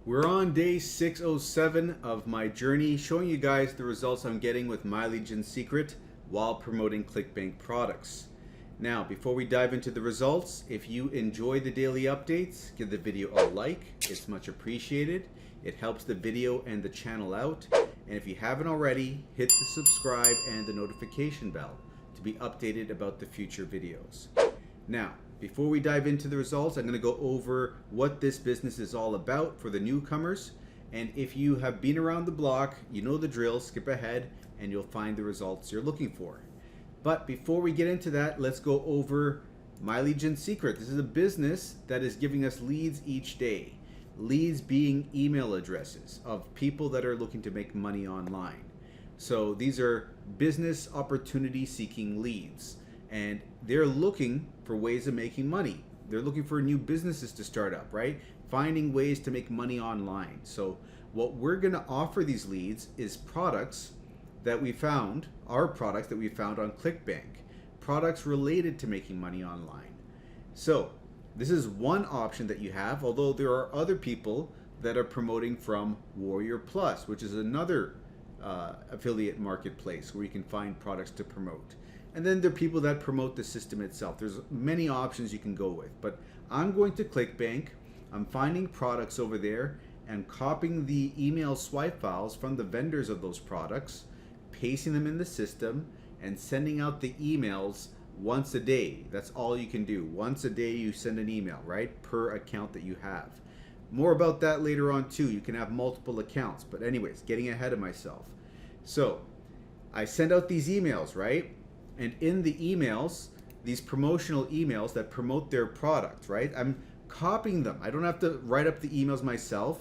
We're on day 607 of my journey, showing you guys the results I'm getting with Mileage and Secret while promoting Clickbank products. Now, before we dive into the results, if you enjoy the daily updates, give the video a like. It's much appreciated. It helps the video and the channel out. And if you haven't already, hit the subscribe and the notification bell to be updated about the future videos. Now, before we dive into the results, I'm going to go over what this business is all about for the newcomers. And if you have been around the block, you know the drill, skip ahead and you'll find the results you're looking for. But before we get into that, let's go over Mileage and Secret. This is a business that is giving us leads each day. Leads being email addresses of people that are looking to make money online. So these are business opportunity seeking leads. And they're looking for ways of making money. They're looking for new businesses to start up, right? Finding ways to make money online. So what we're going to offer these leads is products that we found, our products that we found on Clickbank, products related to making money online. So this is one option that you have, although there are other people that are promoting from Warrior Plus, which is another affiliate marketplace where you can find products to promote. And then there are people that promote the system itself. There's many options you can go with, but I'm going to Clickbank. I'm finding products over there and copying the email swipe files from the vendors of those products, pasting them in the system and sending out the emails once a day. That's all you can do. Once a day you send an email, right? Per account that you have. More about that later on too. You can have multiple accounts, but anyways, getting ahead of myself. So I send out these emails, right? And in the emails, these promotional emails that promote their product, right? I'm copying them. I don't have to write up the emails myself.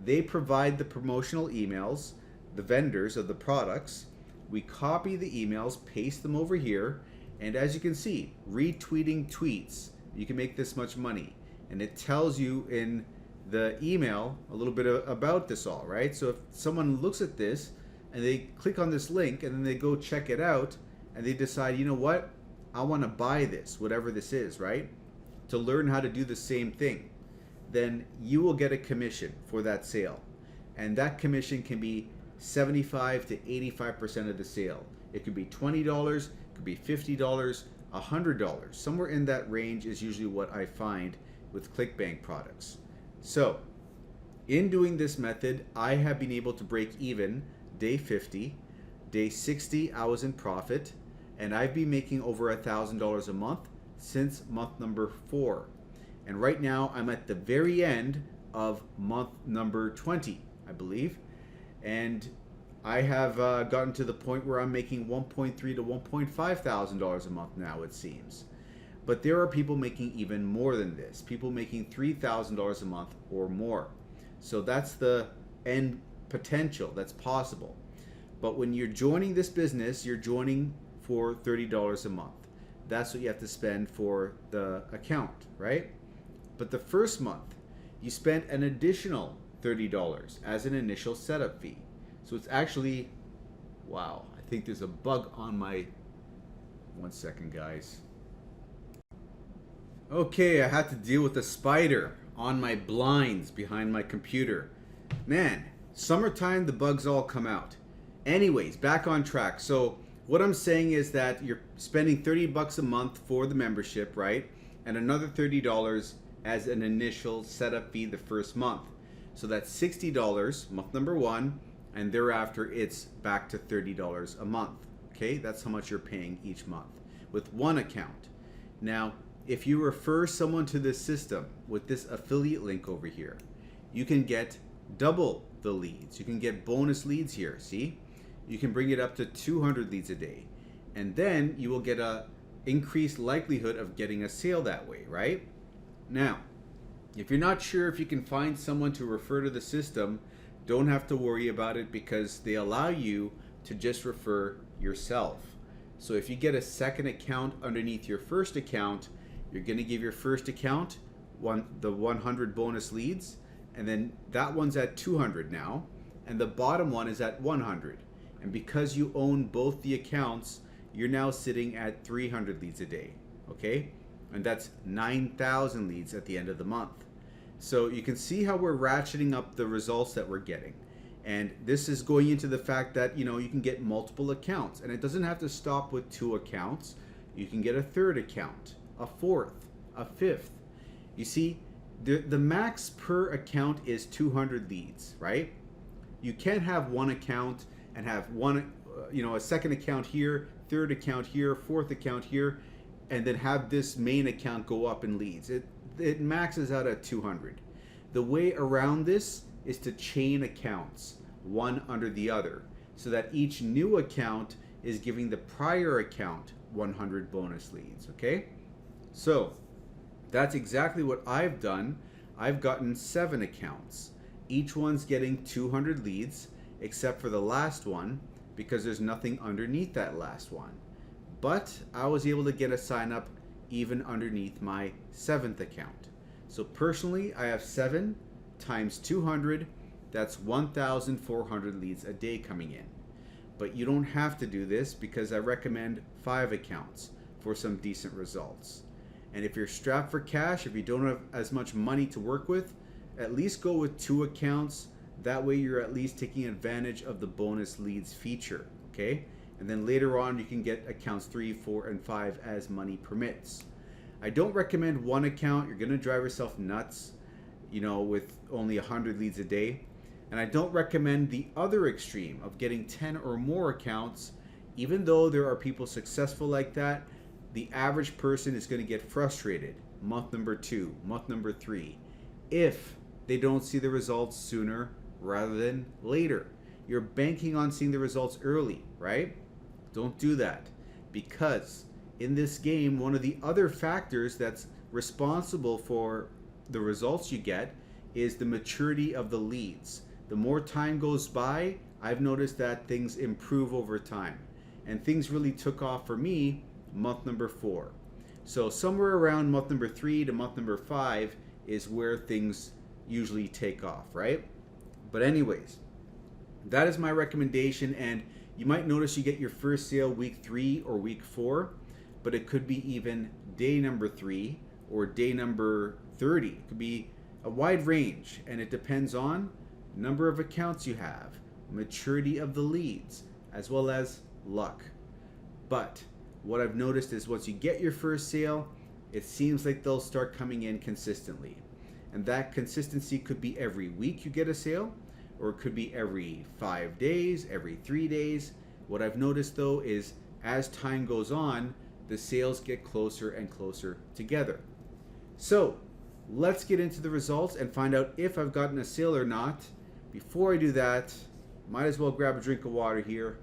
They provide the promotional emails, the vendors of the products. We copy the emails, paste them over here, and as you can see, retweeting tweets, you can make this much money. And it tells you in the email a little bit about this all, right? So if someone looks at this and they click on this link and then they go check it out, and they decide, you know what, I want to buy this, whatever this is, right? To learn how to do the same thing, then you will get a commission for that sale. And that commission can be 75 to 85% of the sale. It could be $20, it could be $50, $100. Somewhere in that range is usually what I find with Clickbank products. So in doing this method, I have been able to break even day 50, day 60, I was in profit, and I've been making over $1,000 a month since month number 4. And right now I'm at the very end of month number 20, I believe. And I have gotten to the point where I'm making $1.3 to $1.5 thousand a month now, it seems. But there are people making even more than this, people making $3,000 a month or more. So that's the end potential that's possible. But when you're joining this business, you're joining for $30 a month. That's what you have to spend for the account, right? But the first month, you spend an additional $30 as an initial setup fee. So it's actually, wow, I think there's a bug on my, one second guys. Okay, I had to deal with a spider on my blinds behind my computer. Man, summertime, the bugs all come out. Anyways, back on track. So what I'm saying is that you're spending 30 bucks a month for the membership, right? And another $30 as an initial setup fee the first month. So that's $60 month number 1, and thereafter it's back to $30 a month. Okay, that's how much you're paying each month with one account. Now, if you refer someone to this system with this affiliate link over here, you can get double the leads. You can get bonus leads here, see? You can bring it up to 200 leads a day. And then you will get a increased likelihood of getting a sale that way, right? Now, if you're not sure if you can find someone to refer to the system, don't have to worry about it because they allow you to just refer yourself. So if you get a second account underneath your first account, you're going to give your first account the 100 bonus leads, and then that one's at 200 now, and the bottom one is at 100. And because you own both the accounts, you're now sitting at 300 leads a day, okay? And that's 9,000 leads at the end of the month. So you can see how we're ratcheting up the results that we're getting. And this is going into the fact that, you know, you can get multiple accounts, and it doesn't have to stop with 2 accounts. You can get a 3rd account, a 4th, a 5th. You see, the max per account is 200 leads, right? You can't have 1 account and have one, you know, a 2nd account here, 3rd account here, 4th account here, and then have this main account go up in leads. It maxes out at 200. The way around this is to chain accounts, one under the other, so that each new account is giving the prior account 100 bonus leads, okay? So that's exactly what I've done. I've gotten 7 accounts. Each one's getting 200 leads, except for the last one, because there's nothing underneath that last one. But I was able to get a sign up even underneath my 7th account. So personally, I have 7 times 200, that's 1,400 leads a day coming in. But you don't have to do this, because I recommend 5 accounts for some decent results. And if you're strapped for cash, if you don't have as much money to work with, at least go with 2 accounts. That way you're at least taking advantage of the bonus leads feature, okay? And then later on you can get accounts 3, 4, and 5 as money permits. I don't recommend 1 account. You're gonna drive yourself nuts, you know, with only 100 leads a day. And I don't recommend the other extreme of getting 10 or more accounts. Even though there are people successful like that, the average person is going to get frustrated month number 2, month number 3, if they don't see the results sooner rather than later. You're banking on seeing the results early, right? Don't do that, because in this game, one of the other factors that's responsible for the results you get is the maturity of the leads. The more time goes by, I've noticed that things improve over time. And things really took off for me month number 4. So somewhere around month number 3 to month number 5 is where things usually take off, right? But anyways, that is my recommendation. And you might notice you get your first sale week 3 or week 4, but it could be even day number 3 or day number 30. It could be a wide range, and it depends on number of accounts you have, maturity of the leads, as well as luck. But what I've noticed is once you get your first sale, it seems like they'll start coming in consistently. And that consistency could be every week you get a sale, or it could be every 5 days, every 3 days. What I've noticed though is as time goes on, the sales get closer and closer together. So let's get into the results and find out if I've gotten a sale or not. Before I do that, might as well grab a drink of water here.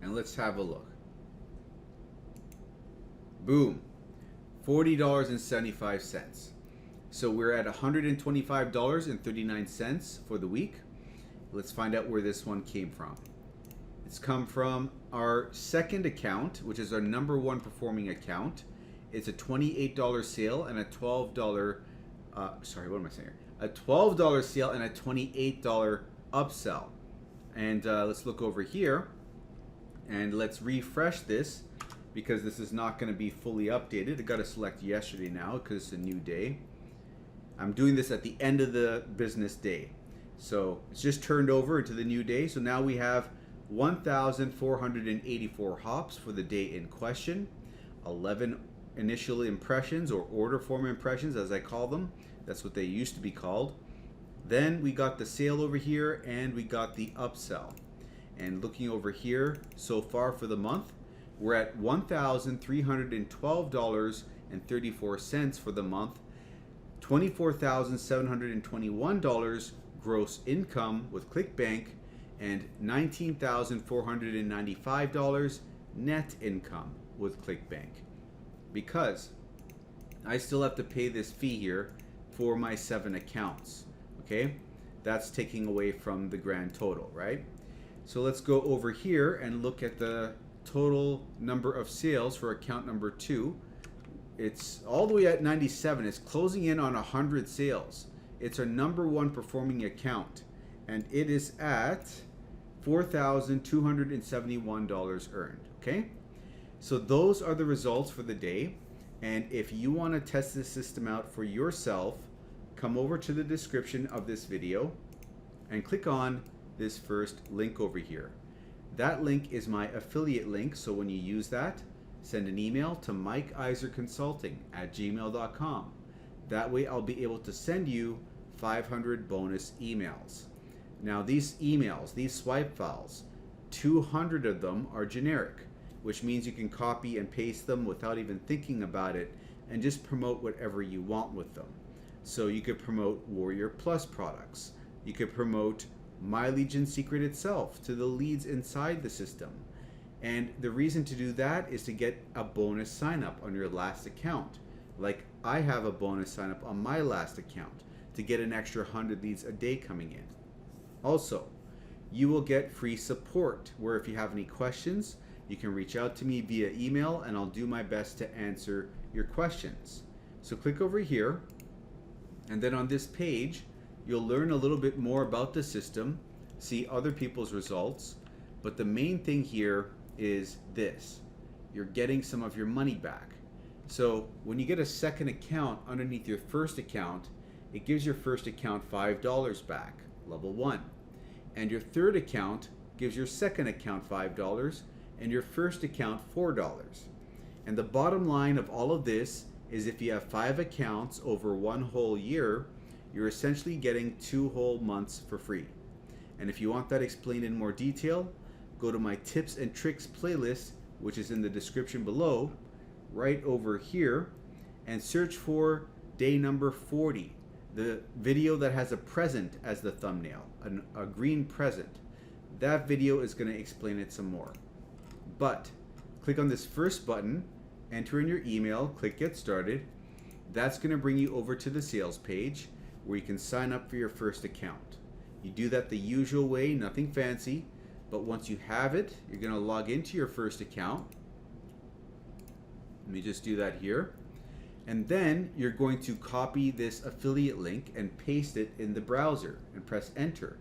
And let's have a look. Boom, $40.75. So we're at $125.39 for the week. Let's find out where this one came from. It's come from our 2nd account, which is our number 1 performing account. It's a $28 sale and a $12, a $12 sale and a $28 upsell. And let's look over here and let's refresh this, because this is not going to be fully updated. I got to select yesterday now because it's a new day. I'm doing this at the end of the business day. So it's just turned over into the new day. So now we have 1,484 hops for the day in question, 11 initial impressions, or order form impressions as I call them. That's what they used to be called. Then we got the sale over here and we got the upsell. And looking over here, so far for the month, we're at $1,312.34 for the month, $24,721 gross income with Clickbank, and $19,495 net income with Clickbank. Because I still have to pay this fee here for my 7 accounts, okay? That's taking away from the grand total, right? So let's go over here and look at the total number of sales for account number 2. It's all the way at 97. It's closing in on 100 sales. It's our number 1 performing account, and it is at $4,271 earned, okay? So those are the results for the day. And if you want to test this system out for yourself, come over to the description of this video and click on this first link over here. That link is my affiliate link, so when you use that, send an email to mikeiserconsulting@gmail.com. That way I'll be able to send you 500 bonus emails. Now these emails, these swipe files, 200 of them are generic, which means you can copy and paste them without even thinking about it and just promote whatever you want with them. So you could promote Warrior Plus products. You could promote My Legion Secret itself to the leads inside the system. And the reason to do that is to get a bonus sign up on your last account. Like I have a bonus sign up on my last account to get an extra 100 leads a day coming in. Also, you will get free support where if you have any questions, you can reach out to me via email and I'll do my best to answer your questions. So click over here, and then on this page, you'll learn a little bit more about the system, see other people's results, but the main thing here is this. You're getting some of your money back. So when you get a second account underneath your first account, it gives your first account $5 back, level 1. And your third account gives your second account $5 and your first account $4. And the bottom line of all of this is if you have 5 accounts over 1 whole year, you're essentially getting 2 whole months for free. And if you want that explained in more detail, go to my tips and tricks playlist, which is in the description below, right over here, and search for day number 40, the video that has a present as the thumbnail, a green present. That video is going to explain it some more. But click on this first button, enter in your email, click get started. That's going to bring you over to the sales page where you can sign up for your first account. You do that the usual way, nothing fancy, but once you have it, you're going to log into your first account. Let me just do that here. And then you're going to copy this affiliate link and paste it in the browser and press enter.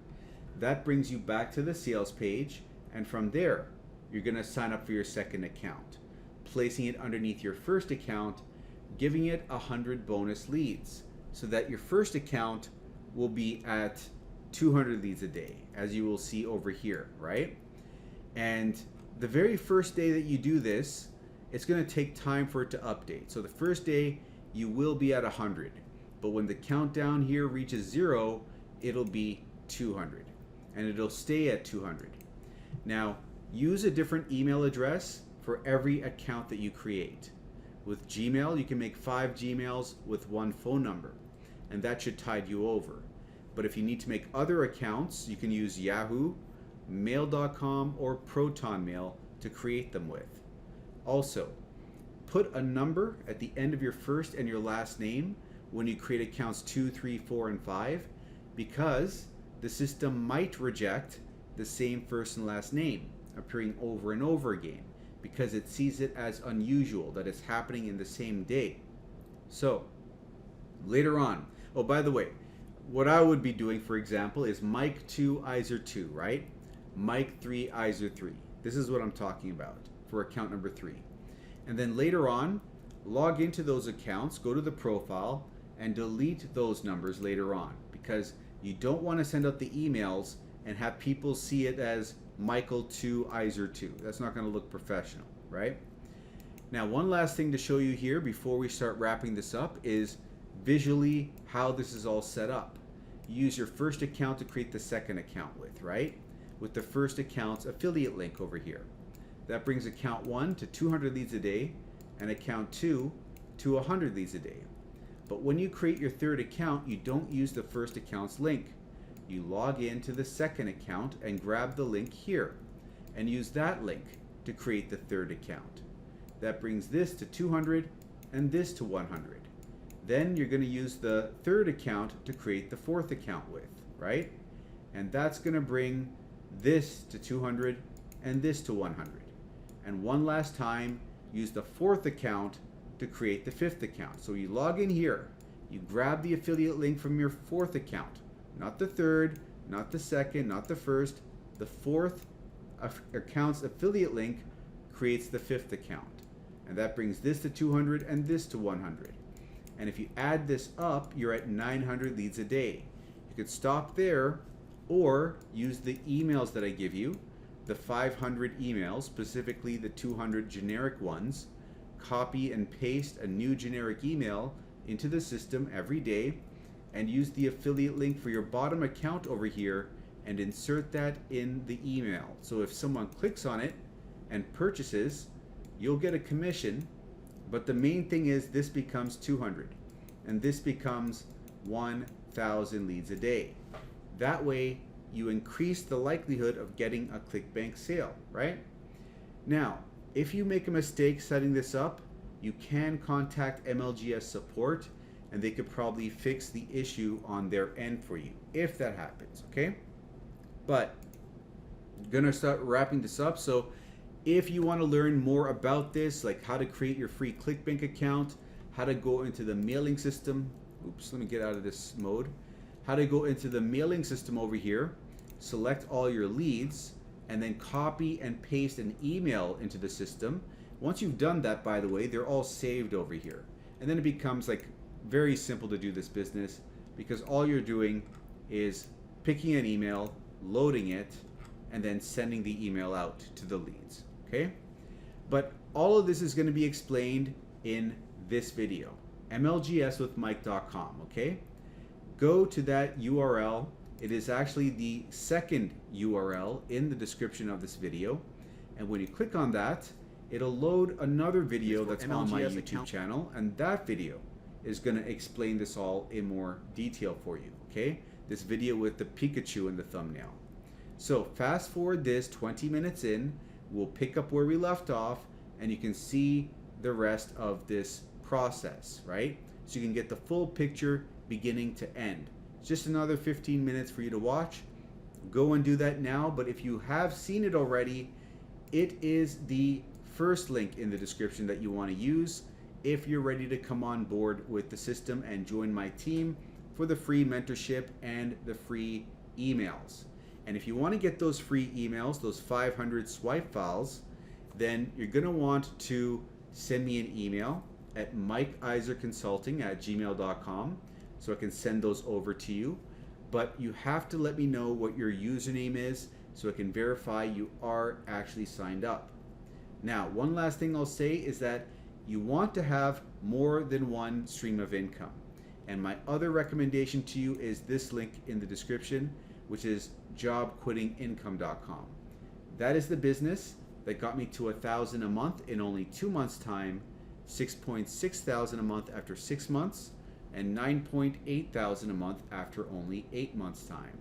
That brings you back to the sales page, and from there, you're going to sign up for your second account, placing it underneath your first account, giving it 100 bonus leads so that your first account will be at 200 leads a day, as you will see over here, right? And the very first day that you do this, it's going to take time for it to update. So the first day you will be at 100, but when the countdown here reaches 0, it'll be 200, and it'll stay at 200. Now, use a different email address for every account that you create. With Gmail, you can make 5 Gmails with 1 phone number, and that should tide you over. But if you need to make other accounts, you can use Yahoo, Mail.com, or Proton Mail to create them with. Also, put a number at the end of your first and your last name when you create accounts 2, 3, 4, and 5, because the system might reject the same first and last name appearing over and over again because it sees it as unusual that it's happening in the same day. So later on, oh, by the way, what I would be doing, for example, is Mike 2, Iser 2, right? Mike 3, Iser 3. This is what I'm talking about for account number 3. And then later on, log into those accounts, go to the profile, and delete those numbers later on, because you don't want to send out the emails and have people see it as Michael 2, Iser 2. That's not going to look professional, right? Now, one last thing to show you here before we start wrapping this up is visually how this is all set up. You use your first account to create the second account with, right? With the first account's affiliate link over here. That brings account 1 to 200 leads a day and account 2 to 100 leads a day. But when you create your third account, you don't use the first account's link. You log into the second account and grab the link here and use that link to create the third account. That brings this to 200 and this to 100. Then you're going to use the third account to create the fourth account with, right? And that's going to bring this to 200 and this to 100. And one last time, use the fourth account to create the fifth account. So you log in here, you grab the affiliate link from your fourth account, not the third, not the second, not the first, the fourth account's affiliate link, creates the 5th account. And that brings this to 200 and this to 100. And if you add this up, you're at 900 leads a day. You could stop there or use the emails that I give you, the 500 emails, specifically the 200 generic ones, copy and paste a new generic email into the system every day, and use the affiliate link for your bottom account over here and insert that in the email. So if someone clicks on it and purchases, you'll get a commission, but the main thing is this becomes 200 and this becomes 1,000 leads a day. That way you increase the likelihood of getting a Clickbank sale, right? Now, if you make a mistake setting this up, you can contact MLGS support and they could probably fix the issue on their end for you if that happens, okay? But I'm gonna start wrapping this up. So if you want to learn more about this, like how to create your free Clickbank account, how to go into the mailing system, oops, let me get out of this mode, how to go into the mailing system over here, select all your leads, and then copy and paste an email into the system. Once you've done that, by the way, they're all saved over here. And then it becomes like very simple to do this business because all you're doing is picking an email, loading it, and then sending the email out to the leads, okay? But all of this is going to be explained in this video, mlgswithmike.com, okay? Go to that URL. It is actually the second URL in the description of this video. And when you click on that, it'll load another video that's on my YouTube channel, and that video is going to explain this all in more detail for you, okay? This video with the Pikachu in the thumbnail. So fast forward this 20 minutes in, we'll pick up where we left off, and you can see the rest of this process, right? So you can get the full picture beginning to end. It's just another 15 minutes for you to watch. Go and do that now, but if you have seen it already, it is the first link in the description that you want to use if you're ready to come on board with the system and join my team for the free mentorship and the free emails. And if you want to get those free emails, those 500 swipe files, then you're going to want to send me an email at mikeiserconsulting@gmail.com so I can send those over to you. But you have to let me know what your username is so I can verify you are actually signed up. Now, one last thing I'll say is that you want to have more than one stream of income. And my other recommendation to you is this link in the description, which is jobquittingincome.com. That is the business that got me to 1,000 a month in only 2 months' time, 6.6 thousand a month after 6 months, and 9.8 thousand a month after only 8 months' time.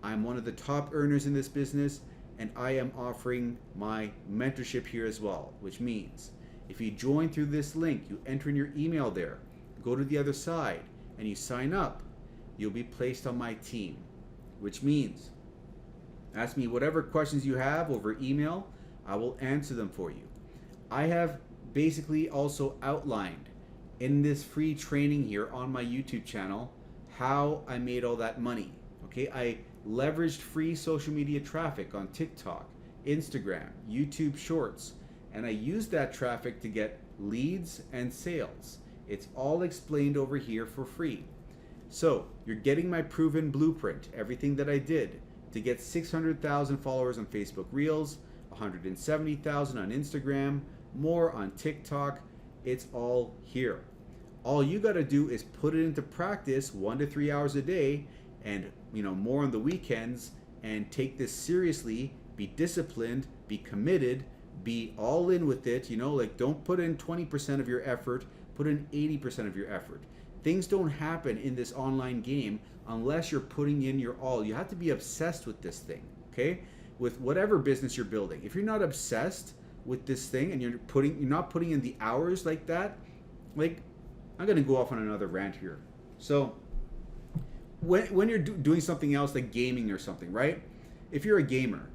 I'm one of the top earners in this business, and I am offering my mentorship here as well, which means if you join through this link, you enter in your email there, go to the other side, and you sign up, you'll be placed on my team, which means ask me whatever questions you have over email, I will answer them for you. I have basically also outlined in this free training here on my YouTube channel how I made all that money. Okay, I leveraged free social media traffic on TikTok, Instagram, YouTube Shorts, and I used that traffic to get leads and sales. It's all explained over here for free. So you're getting my proven blueprint, everything that I did to get 600,000 followers on Facebook Reels, 170,000 on Instagram, more on TikTok. It's all here. All you got to do is put it into practice 1 to 3 hours a day, and more on the weekends, and take this seriously. Be disciplined, be committed, be all in with it. Like, don't put in 20% of your effort, put in 80% of your effort. Things don't happen in this online game unless you're putting in your all. You have to be obsessed with this thing, okay? With whatever business you're building. If you're not obsessed with this thing and you're not putting in the hours like that, like, I'm gonna go off on another rant here. So when you're doing something else like gaming or something, right? If you're a gamer,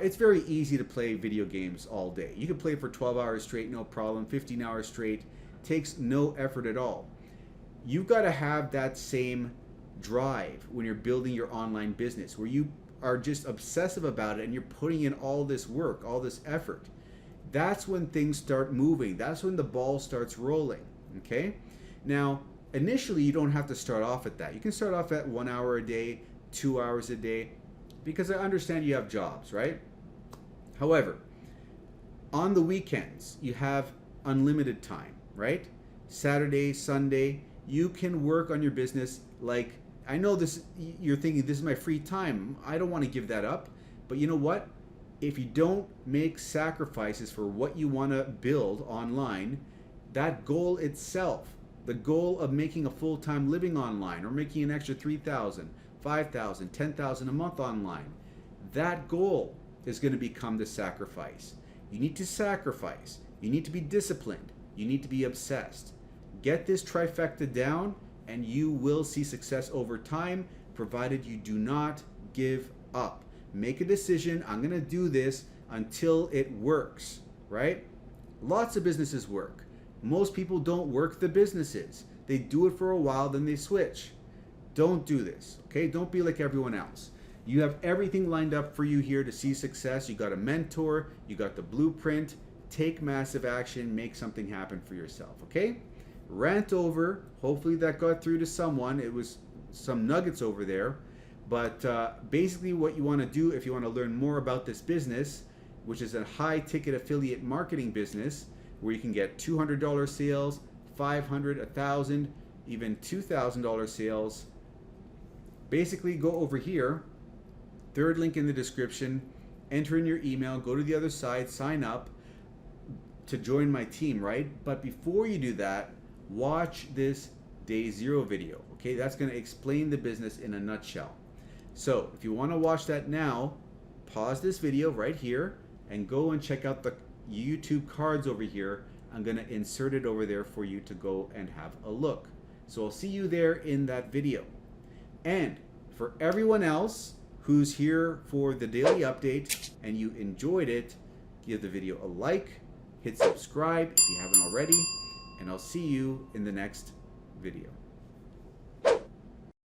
it's very easy to play video games all day. You can play for 12 hours straight, no problem, 15 hours straight. Takes no effort at all. You've got to have that same drive when you're building your online business, where you are just obsessive about it and you're putting in all this work, all this effort. That's when things start moving. That's when the ball starts rolling. Okay? Now, initially, you don't have to start off at that. You can start off at 1 hour a day, 2 hours a day, because I understand you have jobs, right? However, on the weekends, you have unlimited time, right? Saturday, Sunday, you can work on your business. Like, I know this, you're thinking, this is my free time. I don't want to give that up. But you know what? If you don't make sacrifices for what you want to build online, that goal itself, the goal of making a full-time living online or making an extra 3,000, 5,000, 10,000 a month online, that goal is going to become the sacrifice. You need to sacrifice. You need to be disciplined. You need to be obsessed. Get this trifecta down and you will see success over time, provided you do not give up. Make a decision. I'm going to do this until it works, right? Lots of businesses work. Most people don't work the businesses. They do it for a while, then they switch. Don't do this, okay? Don't be like everyone else. You have everything lined up for you here to see success. You got a mentor, you got the blueprint. Take massive action, make something happen for yourself, okay? Rant over. Hopefully that got through to someone. It was some nuggets over there. But basically what you want to do if you want to learn more about this business, which is a high ticket affiliate marketing business where you can get $200 sales, $500, $1,000, even $2,000 sales, basically go over here, third link in the description, enter in your email, go to the other side, sign up to join my team, right? But before you do that, watch this day 0 video, okay? That's going to explain the business in a nutshell. So if you want to watch that now, pause this video right here and go and check out the YouTube cards over here. I'm going to insert it over there for you to go and have a look. So I'll see you there in that video. And for everyone else who's here for the daily update and you enjoyed it, give the video a like, hit subscribe if you haven't already, and I'll see you in the next video.